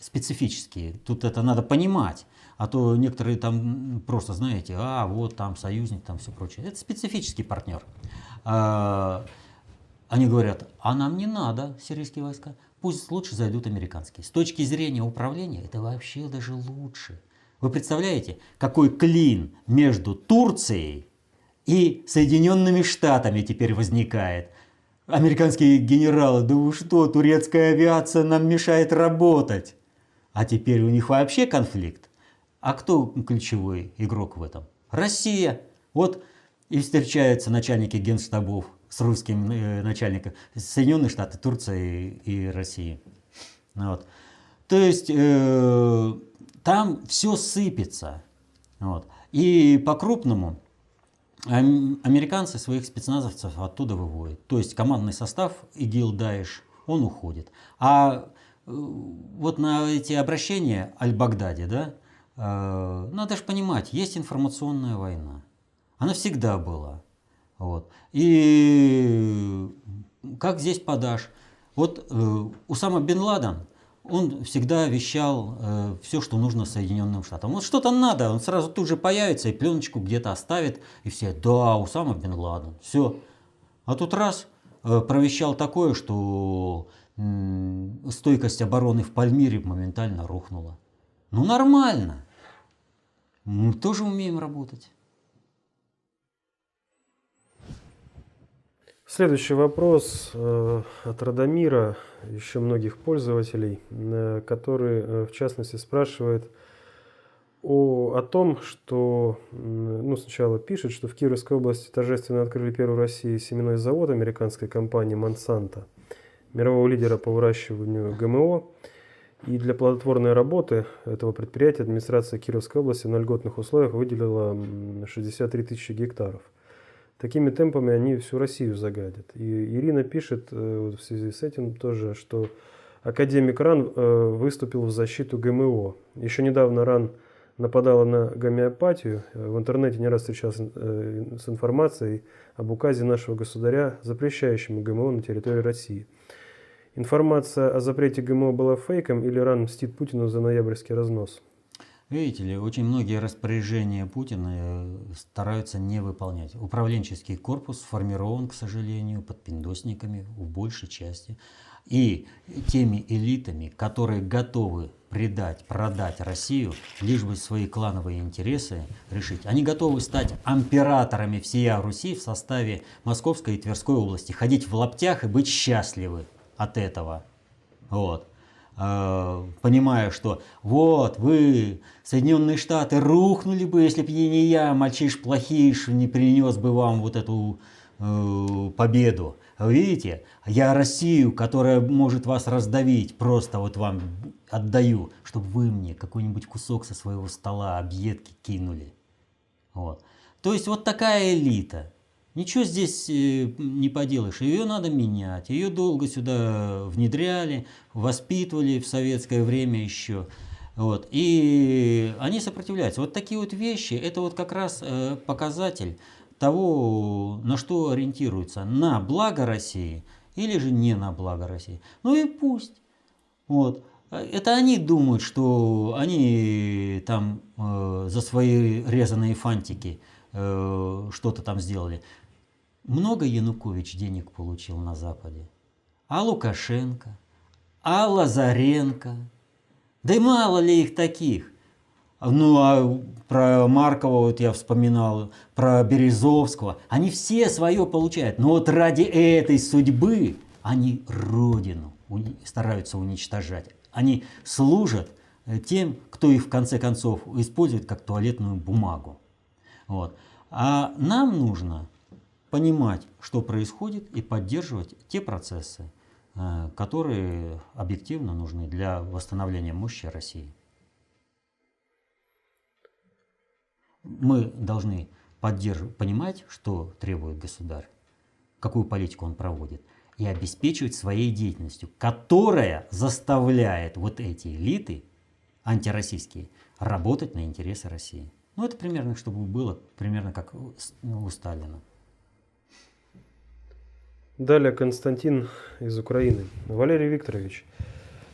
специфические. Тут это надо понимать. А то некоторые там просто, знаете, вот там союзник, там все прочее. Это специфический партнер. Они говорят: а нам не надо сирийские войска, пусть лучше зайдут американские. С точки зрения управления это вообще даже лучше. Вы представляете, какой клин между Турцией и Соединенными Штатами теперь возникает? Американские генералы: да вы что, турецкая авиация нам мешает работать. А теперь у них вообще конфликт. А кто ключевой игрок в этом? Россия. Вот и встречаются начальники генштабов с русским начальником. Соединенные Штаты, Турция и Россия. Вот. То есть там все сыпется. Вот. И по-крупному американцы своих спецназовцев оттуда выводят. То есть командный состав ИГИЛ, Даиш, он уходит. А вот на эти обращения Аль-Багдади, да, надо же понимать, есть информационная война. Она всегда была. Вот. И как здесь подашь? Вот Усама бен Ладен, он всегда вещал все, что нужно Соединенным Штатам. Вот что-то надо, он сразу тут же появится и пленочку где-то оставит, и все, да, Усама бен Ладен, все. А тут раз провещал такое, что стойкость обороны в Пальмире моментально рухнула. Ну нормально, мы тоже умеем работать. Следующий вопрос от Радомира, еще многих пользователей, который в частности спрашивает о том, что, ну, сначала пишет, что в Кировской области торжественно открыли первый в России семенной завод американской компании Monsanto, мирового лидера по выращиванию ГМО. И для плодотворной работы этого предприятия администрация Кировской области на льготных условиях выделила 63 тысячи гектаров. Такими темпами они всю Россию загадят. И Ирина пишет в связи с этим тоже, что академик РАН выступил в защиту ГМО. Еще недавно РАН нападала на гомеопатию. В интернете не раз встречался с информацией об указе нашего государя, запрещающему ГМО на территории России. Информация о запрете ГМО была фейком или РАН мстит Путину за ноябрьский разнос? Видите ли, очень многие распоряжения Путина стараются не выполнять. Управленческий корпус сформирован, к сожалению, подпиндосниками в большей части. И теми элитами, которые готовы предать, продать Россию, лишь бы свои клановые интересы решить. Они готовы стать императорами всея Руси в составе Московской и Тверской области, ходить в лаптях и быть счастливы от этого. Вот. Понимая, что вот вы, Соединенные Штаты, рухнули бы, если бы не я, мальчиш-плохиш, не принес бы вам вот эту победу. Видите, я Россию, которая может вас раздавить, просто вот вам отдаю, чтобы вы мне какой-нибудь кусок со своего стола, объедки кинули. Вот. То есть вот такая элита. Ничего здесь не поделаешь, ее надо менять, ее долго сюда внедряли, воспитывали в советское время еще. Вот. И они сопротивляются. Вот такие вот вещи, это вот как раз показатель того, на что ориентируются, на благо России или же не на благо России. Ну и пусть. Вот. Это они думают, что они там за свои резаные фантики что-то там сделали. Много Янукович денег получил на Западе, а Лукашенко, а Лазаренко, да и мало ли их таких. Ну а про Маркова вот я вспоминал, про Березовского, они все свое получают, но вот ради этой судьбы они родину стараются уничтожать. Они служат тем, кто их в конце концов использует как туалетную бумагу. Вот. А нам нужно понимать, что происходит, и поддерживать те процессы, которые объективно нужны для восстановления мощи России. Мы должны понимать, что требует государь, какую политику он проводит, и обеспечивать своей деятельностью, которая заставляет вот эти элиты антироссийские работать на интересы России. Ну это примерно, чтобы было примерно как у Сталина. Далее Константин из Украины. Валерий Викторович,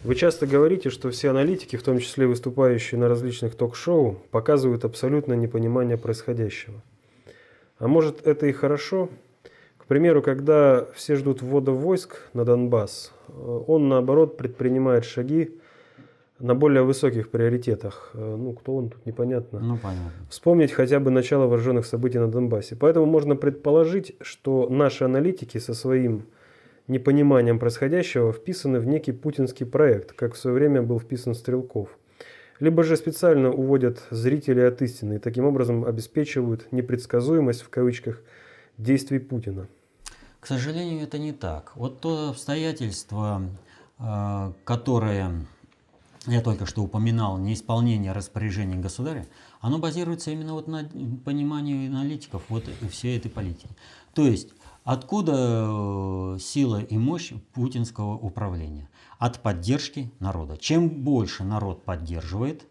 вы часто говорите, что все аналитики, в том числе выступающие на различных ток-шоу, показывают абсолютное непонимание происходящего. А может, это и хорошо? К примеру, когда все ждут ввода войск на Донбасс, он, наоборот, предпринимает шаги на более высоких приоритетах. Ну, кто он тут, непонятно. Ну, понятно. Вспомнить хотя бы начало вооруженных событий на Донбассе. Поэтому можно предположить, что наши аналитики со своим непониманием происходящего вписаны в некий путинский проект, как в свое время был вписан Стрелков. Либо же специально уводят зрителей от истины и таким образом обеспечивают непредсказуемость в кавычках действий Путина. К сожалению, это не так. Вот то обстоятельство, которое я только что упоминал, неисполнение распоряжений государя, оно базируется именно вот на понимании аналитиков вот всей этой политики. То есть, откуда сила и мощь путинского управления? От поддержки народа. Чем больше народ поддерживает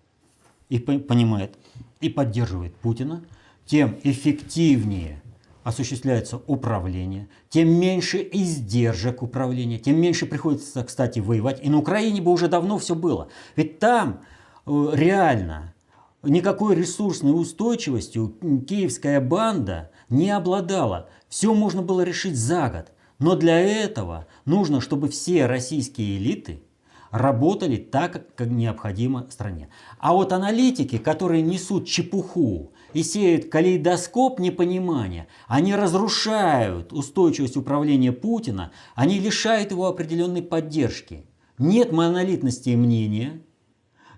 и понимает, и поддерживает Путина, тем эффективнее осуществляется управление, тем меньше издержек управления, тем меньше приходится, кстати, воевать. И на Украине бы уже давно все было. Ведь там реально никакой ресурсной устойчивостью киевская банда не обладала. Все можно было решить за год. Но для этого нужно, чтобы все российские элиты работали так, как необходимо стране. А вот аналитики, которые несут чепуху и сеют калейдоскоп непонимания, они разрушают устойчивость управления Путина, они лишают его определенной поддержки. Нет монолитности мнения,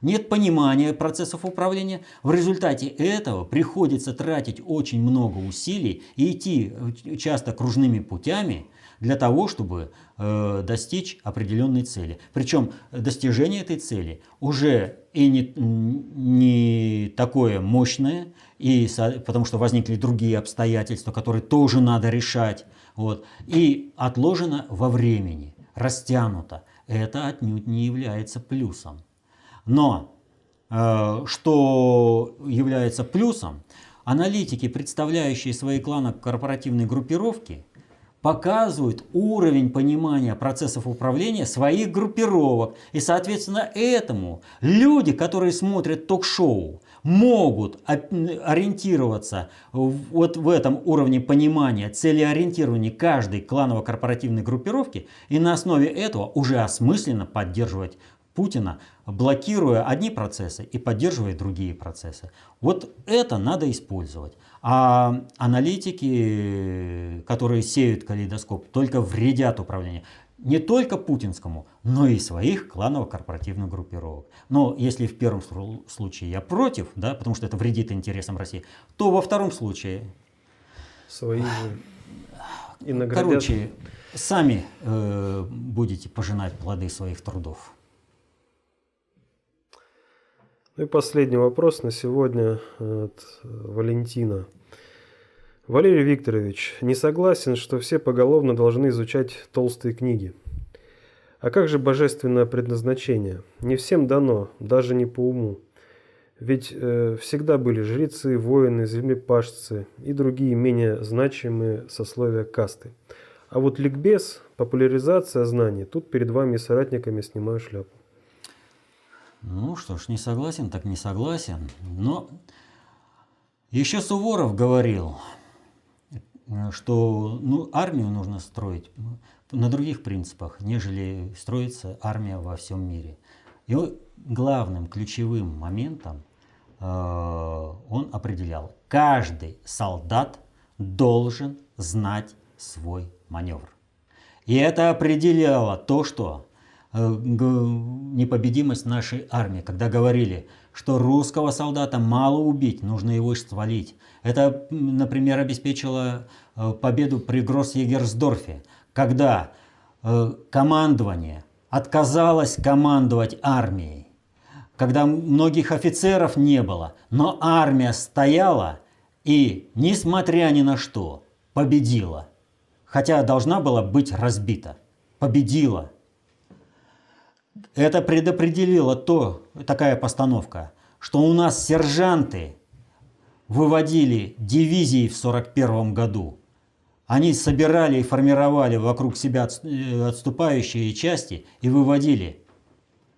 нет понимания процессов управления. В результате этого приходится тратить очень много усилий и идти часто кружными путями для того, чтобы достичь определенной цели. Причем достижение этой цели уже и не такое мощное, потому что возникли другие обстоятельства, которые тоже надо решать. Вот, и отложено во времени, растянуто. Это отнюдь не является плюсом. Но что является плюсом, аналитики, представляющие свои кланово-корпоративные группировки, показывают уровень понимания процессов управления своих группировок. И, соответственно, этому люди, которые смотрят ток-шоу, могут ориентироваться вот в этом уровне понимания, целеориентирования каждой кланово-корпоративной группировки и на основе этого уже осмысленно поддерживать Путина, блокируя одни процессы и поддерживая другие процессы. Вот это надо использовать. А аналитики, которые сеют калейдоскоп, только вредят управлению. Не только путинскому, но и своих кланово-корпоративных группировок. Но если в первом случае я против, да, потому что это вредит интересам России, то во втором случае... Свои же и наградят. Короче, сами будете пожинать плоды своих трудов. Ну и последний вопрос на сегодня от Валентина. Валерий Викторович, не согласен, что все поголовно должны изучать толстые книги. А как же божественное предназначение? Не всем дано, даже не по уму. Ведь всегда были жрецы, воины, землепашцы и другие менее значимые сословия касты. А вот ликбез, популяризация знаний, тут перед вами и соратниками снимаю шляпу. Ну что ж, не согласен, так не согласен. Но еще Суворов говорил, что армию нужно строить на других принципах, нежели строится армия во всем мире. И главным ключевым моментом он определял: каждый солдат должен знать свой маневр. И это определяло то, что непобедимость нашей армии, когда говорили, что русского солдата мало убить, нужно его свалить. Это, например, обеспечило победу при Гросс-Егерсдорфе, когда командование отказалось командовать армией, когда многих офицеров не было, но армия стояла и, несмотря ни на что, победила. Хотя должна была быть разбита. Победила. Это предопределило такая постановка, что у нас сержанты выводили дивизии в 1941 году. Они собирали и формировали вокруг себя отступающие части и выводили,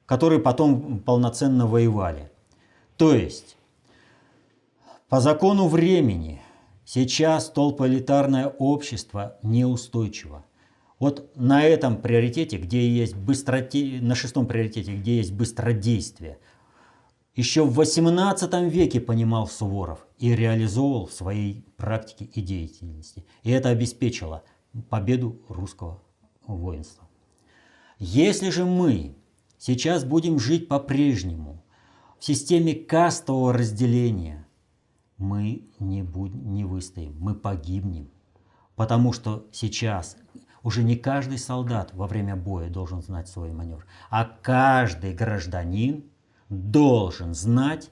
которые потом полноценно воевали. То есть, по закону времени, сейчас толполитарное общество неустойчиво. Вот на этом приоритете, где есть на шестом приоритете, где есть быстродействие, еще в XVIII веке понимал Суворов и реализовывал в своей практике и деятельности. И это обеспечило победу русского воинства. Если же мы сейчас будем жить по-прежнему в системе кастового разделения, мы не выстоим, мы погибнем. Потому что сейчас уже не каждый солдат во время боя должен знать свой маневр, а каждый гражданин должен знать,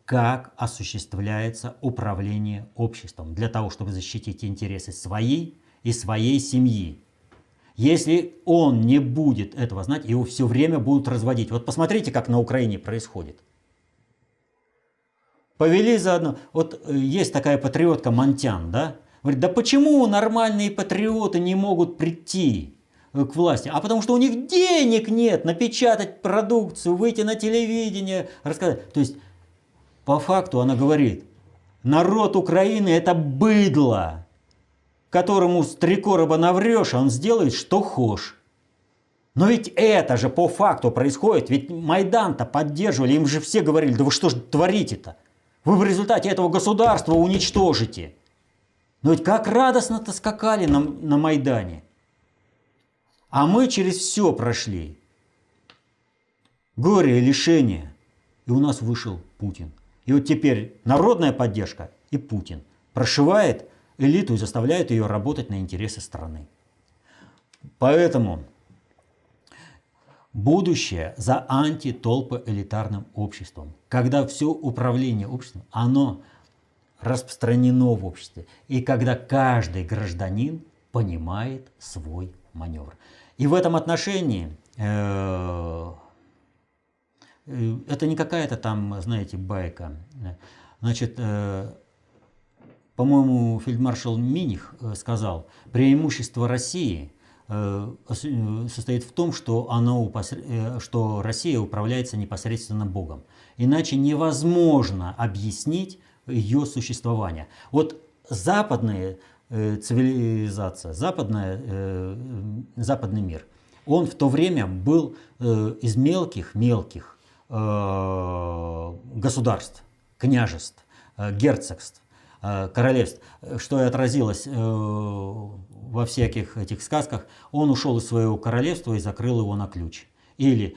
как осуществляется управление обществом для того, чтобы защитить интересы своей и своей семьи. Если он не будет этого знать, его все время будут разводить. Вот посмотрите, как на Украине происходит. Повели заодно. Вот есть такая патриотка Монтян, да? Говорит, да почему нормальные патриоты не могут прийти к власти? А потому что у них денег нет напечатать продукцию, выйти на телевидение, рассказать. То есть, по факту она говорит, народ Украины это быдло, которому с 3 короба наврешь, а он сделает, что хочешь. Но ведь это же по факту происходит, ведь Майдан-то поддерживали, им же все говорили, да вы что же творите-то? Вы в результате этого государства уничтожите. Но ведь как радостно-то скакали на Майдане. А мы через все прошли. Горе и лишение. И у нас вышел Путин. И вот теперь народная поддержка и Путин прошивает элиту и заставляет ее работать на интересы страны. Поэтому будущее за антитолпоэлитарным обществом. Когда все управление обществом, оно распространено в обществе. И когда каждый гражданин понимает свой маневр. И в этом отношении это не какая-то там, знаете, байка. Значит, по-моему, фельдмаршал Миних сказал, преимущество России состоит в том, что Россия управляется непосредственно Богом. Иначе невозможно объяснить ее существование. Вот западная цивилизация, западный мир, он в то время был из мелких государств, княжеств, герцогств, королевств, что и отразилось во всяких этих сказках. Он ушел из своего королевства и закрыл его на ключ. Или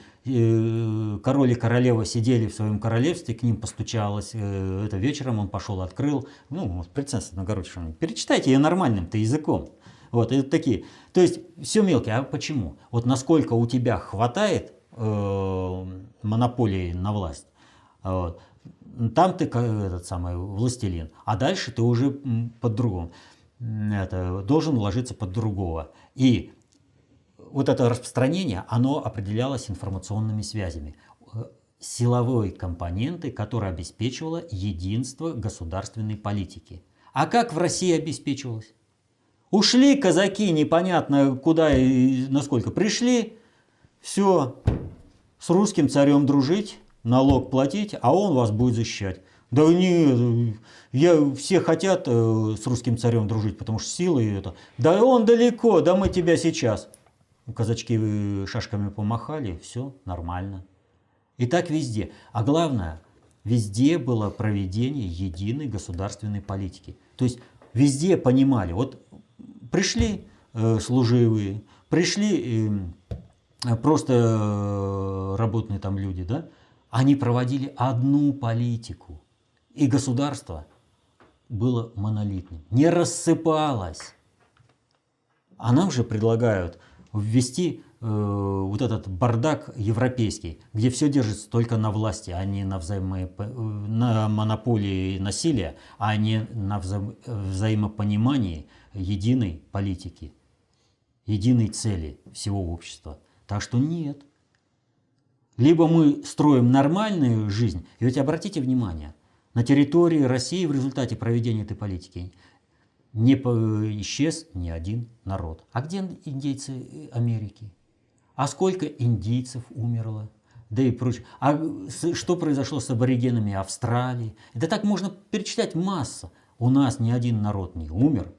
король и королева сидели в своем королевстве, к ним постучалось, это вечером он пошел, открыл. Ну, принцесса Новгородская, перечитайте ее нормальным-то языком. Вот, это такие. То есть все мелкие. А почему? Вот насколько у тебя хватает монополии на власть, вот, там ты этот самый властелин, а дальше ты уже под другом. Должен ложиться под другого. И вот это распространение, оно определялось информационными связями, силовой компонентой, которая обеспечивала единство государственной политики. А как в России обеспечивалось? Ушли казаки непонятно куда и насколько, пришли, все, с русским царем дружить, налог платить, а он вас будет защищать. Да нет, все хотят с русским царем дружить, потому что силы это. Да он далеко, да мы тебя сейчас. Казачки шашками помахали, все нормально. И так везде. А главное, везде было проведение единой государственной политики. То есть везде понимали, вот пришли служивые, пришли просто работные там люди, да, они проводили одну политику. И государство было монолитным, не рассыпалось. А нам же предлагают ввести вот этот бардак европейский, где все держится только на власти, а не на монополии насилия, а не на взаимопонимании единой политики, единой цели всего общества. Так что нет. Либо мы строим нормальную жизнь, и ведь обратите внимание, на территории России в результате проведения этой политики не исчез ни один народ. А где индейцы Америки? А сколько индийцев умерло? Да и прочее. А что произошло с аборигенами Австралии? Да так можно перечислять масса. У нас ни один народ не умер.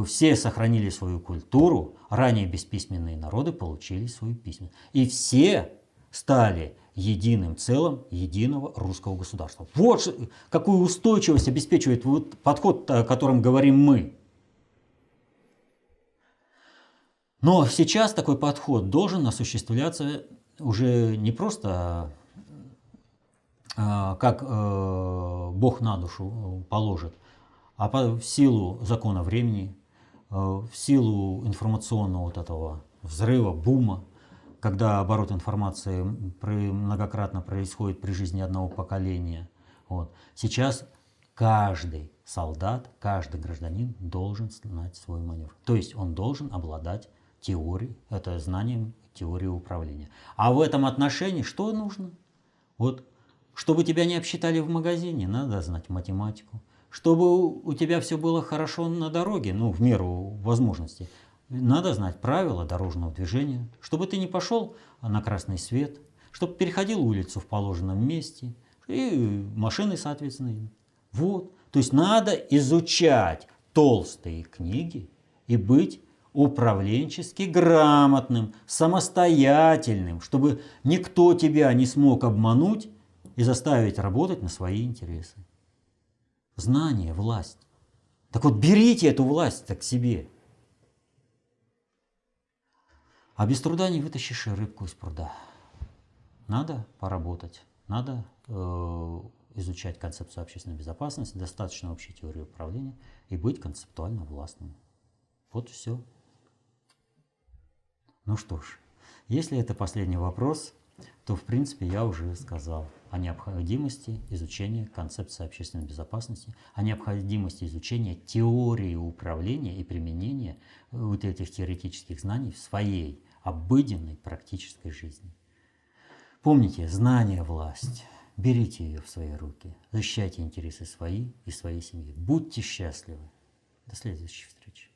Все сохранили свою культуру. Ранее бесписьменные народы получили свою письменность. И все стали единым целым единого русского государства. Вот какую устойчивость обеспечивает вот подход, о котором говорим мы. Но сейчас такой подход должен осуществляться уже не просто как Бог на душу положит, а в силу закона времени, в силу информационного вот этого взрыва, бума, когда оборот информации многократно происходит при жизни одного поколения. Вот. Сейчас каждый солдат, каждый гражданин должен знать свой маневр. То есть он должен обладать теорией, это знанием теории управления. А в этом отношении что нужно? Вот, чтобы тебя не обсчитали в магазине, надо знать математику. Чтобы у тебя все было хорошо на дороге, ну, в меру возможности, надо знать правила дорожного движения, чтобы ты не пошел на красный свет, чтобы переходил улицу в положенном месте, и машины, соответственно. Вот. То есть надо изучать толстые книги и быть управленчески грамотным, самостоятельным, чтобы никто тебя не смог обмануть и заставить работать на свои интересы. Знание – власть. Так вот, берите эту власть к себе. А без труда не вытащишь и рыбку из пруда. Надо поработать, надо изучать концепцию общественной безопасности, достаточно общей теории управления и быть концептуально властным. Вот все. Ну что ж, если это последний вопрос, то в принципе я уже сказал о необходимости изучения концепции общественной безопасности, о необходимости изучения теории управления и применения вот этих теоретических знаний в своей обыденной практической жизни. Помните, знание – власть. Берите ее в свои руки, защищайте интересы свои и своей семьи. Будьте счастливы. До следующей встречи.